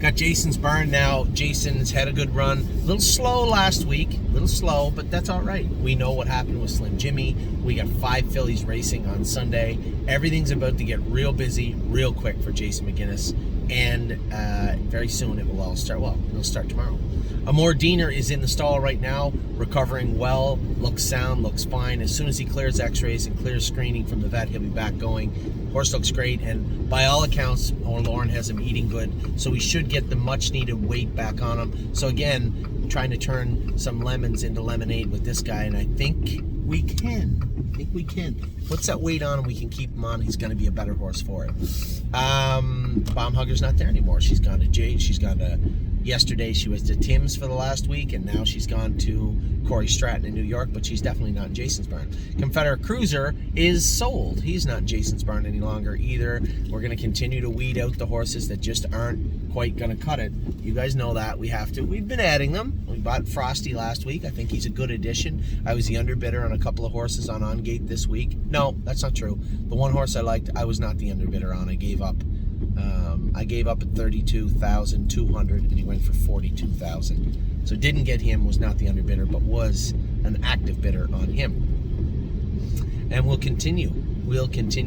Got Jason's barn now. Jason's had a good run. A little slow last week. A little slow, but that's all right. We know what happened with Slim Jimmy. We got 5 fillies racing on Sunday. Everything's about to get real busy, real quick for Jason McGinnis. And very soon it will all start. Well, it'll start tomorrow. Amor Diener is in the stall right now, recovering well, looks sound, looks fine. As soon as he clears x-rays and clears screening from the vet, he'll be back going. Horse looks great, and by all accounts, Lauren has him eating good, so we should get the much-needed weight back on him. So again, trying to turn some lemons into lemonade with this guy, and I think we can. Puts that weight on him, we can keep him on. He's going to be a better horse for it. Bomb Hugger's not there anymore. She's gone to Jade. She's gone to... Yesterday she was to Tim's for the last week, and now she's gone to Corey Stratton in New York, but she's definitely not in Jason's barn. Confederate Cruiser is sold. He's not in Jason's barn any longer either. We're going to continue to weed out the horses that just aren't quite going to cut it. You guys know that. We have to. We've been adding them. We bought Frosty last week. I think he's a good addition. I was the underbidder on a couple of horses on OnGate this week. No, that's not true. The one horse I liked, I was not the underbidder on. I gave up. I gave up at 32,200, and he went for 42,000. So didn't get him, was not the underbidder, but was an active bidder on him. And we'll continue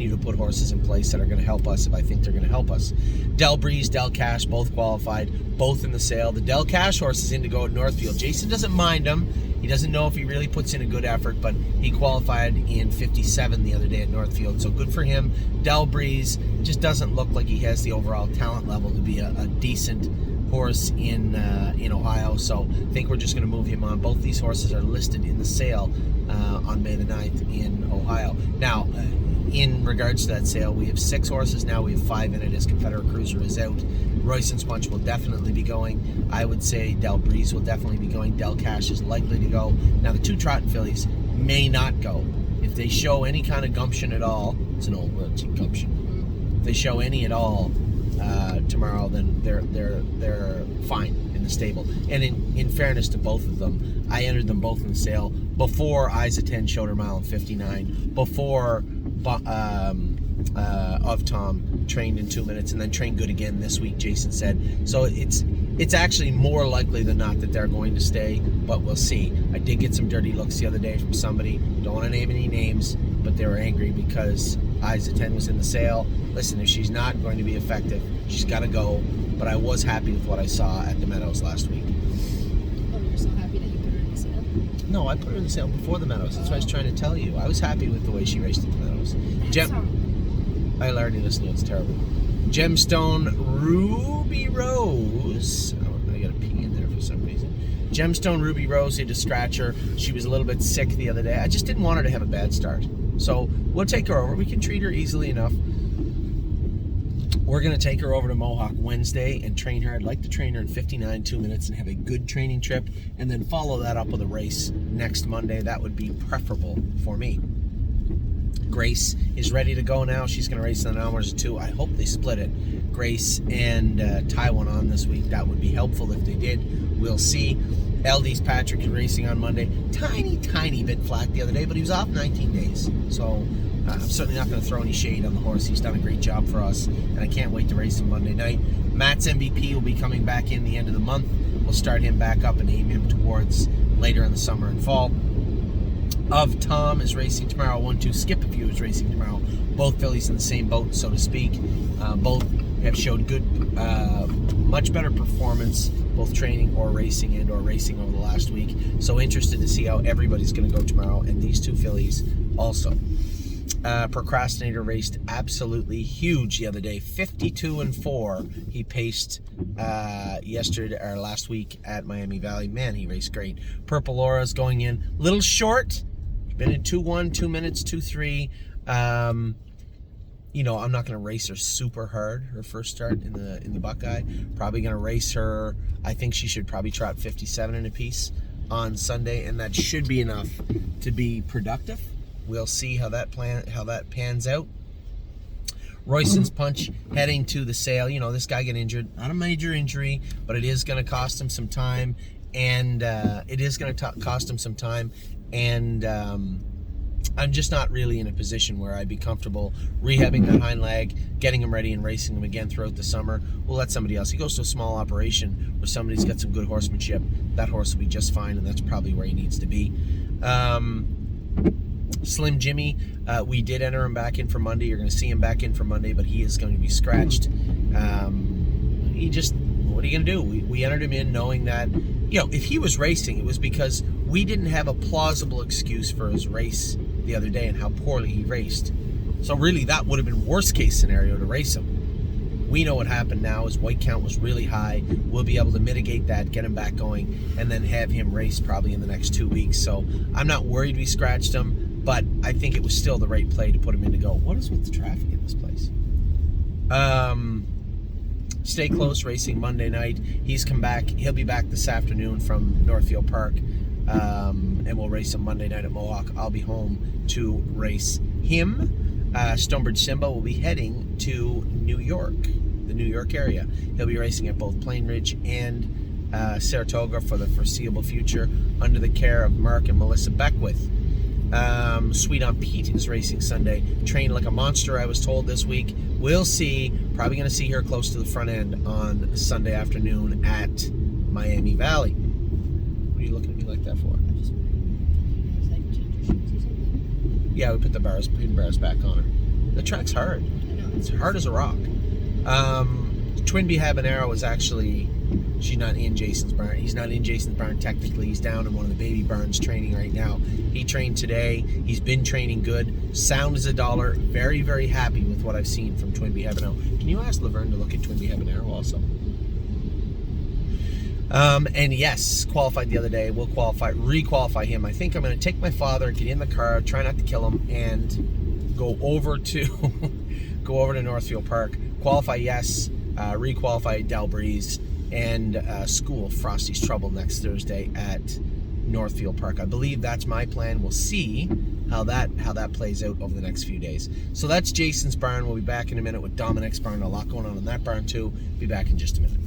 to put horses in place that are going to help us if I think they're going to help us. Del Breeze, Del Cash, both qualified, both in the sale. The Del Cash horse is in to go at Northfield. Jason doesn't mind him. He doesn't know if he really puts in a good effort, but he qualified in 57 the other day at Northfield, so good for him. Del Breeze just doesn't look like he has the overall talent level to be a decent horse in Ohio, so I think we're just going to move him on. Both these horses are listed in the sale on May the 9th in Ohio. Now, in regards to that sale, we have 6 horses now. We have 5 in it as Confederate Cruiser is out. Royston's Punch will definitely be going. I would say Del Breeze will definitely be going. Del Cash is likely to go. Now, the 2 Trotting fillies may not go. If they show any kind of gumption at all, it's an old word, gumption. If they show any at all tomorrow, then they're fine in the stable. And in fairness to both of them, I entered them both in the sale before Isa 10 showed her mile in 59, before Of Tom trained in 2 minutes, and then trained good again this week, Jason said. So it's actually more likely than not that they're going to stay, but we'll see. I did get some dirty looks the other day from somebody, don't want to name any names, but they were angry because Isa 10 was in the sale. Listen, if she's not going to be effective, she's got to go, but I was happy with what I saw at the Meadows last week. Oh, you're so happy that you put her in the sale? No, I put her in the sale before the Meadows. That's what I was trying to tell you. I was happy with the way she raced at the Meadows. I already listened to it. It's terrible. Gemstone Ruby Rose. Oh, I got a P in there for some reason. Gemstone Ruby Rose had to scratch her. She was a little bit sick the other day. I just didn't want her to have a bad start. So we'll take her over. We can treat her easily enough. We're going to take her over to Mohawk Wednesday and train her. I'd like to train her in 59 2 minutes and have a good training trip, and then follow that up with a race next Monday. That would be preferable for me. Grace is ready to go now. She's going to race in an hour or 2. I hope they split it. Grace and Taiwan on this week. That would be helpful if they did. We'll see. LD's Patrick is racing on Monday. Tiny bit flat the other day, but he was off 19 days. So I'm certainly not going to throw any shade on the horse. He's done a great job for us, and I can't wait to race him Monday night. Matt's MVP will be coming back in the end of the month. We'll start him back up and aim him towards later in the summer and fall. Of Tom is racing tomorrow. 1-2 Skip a Few is racing tomorrow. Both fillies in the same boat, so to speak. Both have showed good, much better performance, both training or racing over the last week. So interested to see how everybody's going to go tomorrow, and these 2 fillies also. Procrastinator raced absolutely huge the other day. 52-4. He paced yesterday or last week at Miami Valley. Man, he raced great. Purple Aura's going in little short. Been in 2-1, 2 minutes, 2-3. You know, I'm not going to race her super hard. Her first start in the Buckeye. Probably going to race her. I think she should probably trot 57 in a piece on Sunday, and that should be enough to be productive. We'll see how that pans out. Royston's Punch heading to the sale. You know, this guy got injured. Not a major injury, but it is going to cost him some time. And I'm just not really in a position where I'd be comfortable rehabbing that hind leg, getting him ready and racing him again throughout the summer. We'll let somebody else. He goes to a small operation where somebody's got some good horsemanship. That horse will be just fine, and that's probably where he needs to be. Slim Jimmy, we did enter him back in for Monday. You're going to see him back in for Monday, but he is going to be scratched. What are you going to do? We entered him in knowing that, if he was racing, it was because we didn't have a plausible excuse for his race the other day and how poorly he raced. So really, that would have been worst case scenario to race him. We know what happened now. His white count was really high. We'll be able to mitigate that, get him back going, and then have him race probably in the next 2 weeks. So I'm not worried we scratched him, but I think it was still the right play to put him in to go. What is with the traffic in this place? Stay Close racing Monday night. He's come back. He'll be back this afternoon from Northfield Park, and we'll race him Monday night at Mohawk. I'll be home to race him. Stonebridge Simba will be heading to New York, the New York area. He'll be racing at both Plain Ridge and Saratoga for the foreseeable future under the care of Mark and Melissa Beckwith. Sweet on Pete is racing Sunday. Trained like a monster, I was told this week. We'll see. Probably going to see her close to the front end on Sunday afternoon at Miami Valley. What are you looking at me like that for? I'm just wondering, you guys like change your shoes or something? Yeah, we put the pin bars back on her. The track's hard. I know. It's hard as a rock. Twin Bee Habanero is actually, she's not in Jason's barn. He's not in Jason's barn technically. He's down in one of the baby barns training right now. He trained today. He's been training good. Sound as a dollar. Very, very happy with what I've seen from Twin Bee Habanero. Can you ask Laverne to look at Twin Bee Habanero also? And yes, qualified the other day. We'll re-qualify him. I think I'm going to take my father, get in the car, try not to kill him, and go over to Northfield Park. Qualify, yes. Re-qualify Del Breeze, and school Frosty's Trouble next Thursday at Northfield Park. I believe that's my plan. We'll see how that plays out over the next few days. So that's Jason's barn. We'll be back in a minute with Dominic's barn. A lot going on in that barn too. Be back in just a minute.